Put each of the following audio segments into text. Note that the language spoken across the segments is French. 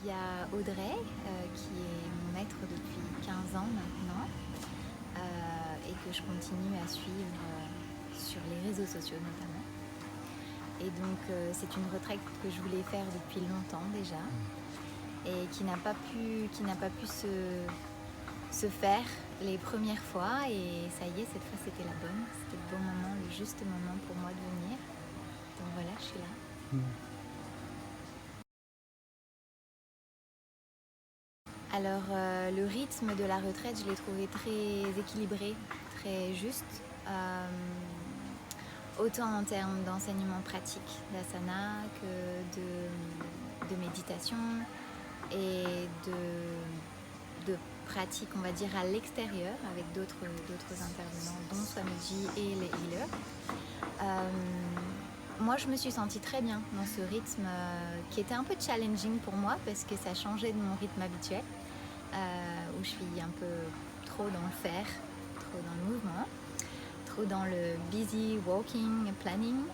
Il y a Audrey, qui est mon maître depuis 15 ans maintenant, et que je continue à suivre sur les réseaux sociaux notamment. Et donc c'est une retraite que je voulais faire depuis longtemps déjà, et qui n'a pas pu se faire les premières fois, et ça y est, cette fois c'était la bonne, c'était le bon moment, le juste moment pour moi de venir. Donc voilà, je suis là. Alors le rythme de la retraite, je l'ai trouvé très équilibré, très juste, autant en termes d'enseignement pratique d'asana que de méditation et de pratique, on va dire, à l'extérieur avec d'autres intervenants, dont Swamiji et les healers. Moi, je me suis sentie très bien dans ce rythme qui était un peu challenging pour moi parce que ça changeait de mon rythme habituel, où je suis un peu trop dans le faire, trop dans le mouvement, trop dans le busy walking, planning.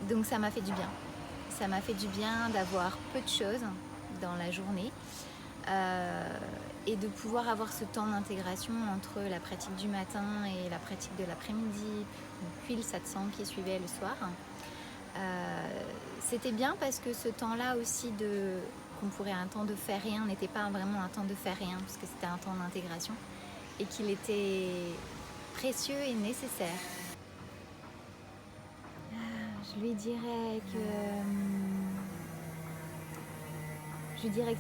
Donc ça m'a fait du bien. Ça m'a fait du bien d'avoir peu de choses dans la journée, et de pouvoir avoir ce temps d'intégration entre la pratique du matin et la pratique de l'après-midi, puis le satsang qui suivait le soir. C'était bien parce que ce temps-là aussi qu'on pourrait un temps de faire rien n'était pas vraiment un temps de faire rien, parce que c'était un temps d'intégration et qu'il était précieux et nécessaire. Je lui dirais que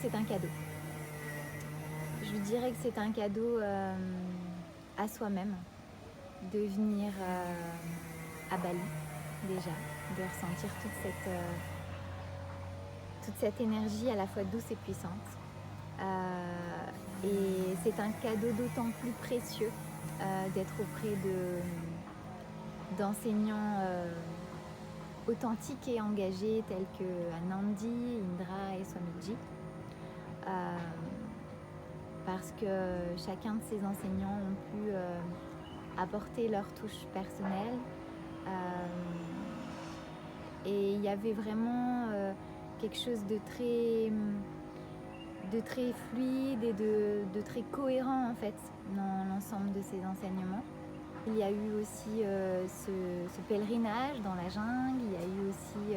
c'est un cadeau. Je lui dirais que c'est un cadeau à soi-même de venir à Bali déjà, de ressentir toute cette énergie à la fois douce et puissante. Et c'est un cadeau d'autant plus précieux d'être auprès d'enseignants authentiques et engagés tels que Anandi, Indra et Swamiji. Parce que chacun de ces enseignants ont pu apporter leur touche personnelle. Et il y avait vraiment quelque chose de très fluide et de très cohérent en fait dans l'ensemble de ces enseignements. Il y a eu aussi ce pèlerinage dans la jungle, il y a eu aussi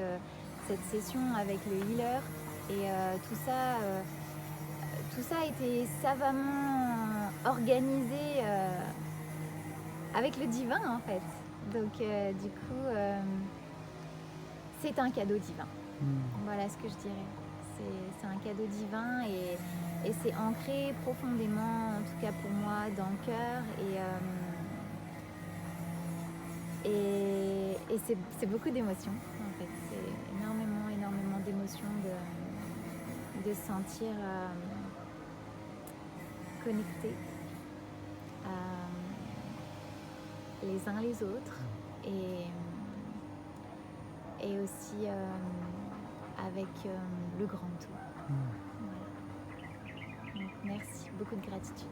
cette session avec le healer, et tout ça a été savamment organisé avec le divin en fait. Donc du coup c'est un cadeau divin. Voilà ce que je dirais. C'est un cadeau divin, et c'est ancré profondément, en tout cas pour moi, dans le cœur, et c'est beaucoup d'émotions en fait. C'est énormément d'émotions de se sentir connectés les uns les autres, et aussi avec le grand tout. Voilà. Donc, merci, beaucoup de gratitude.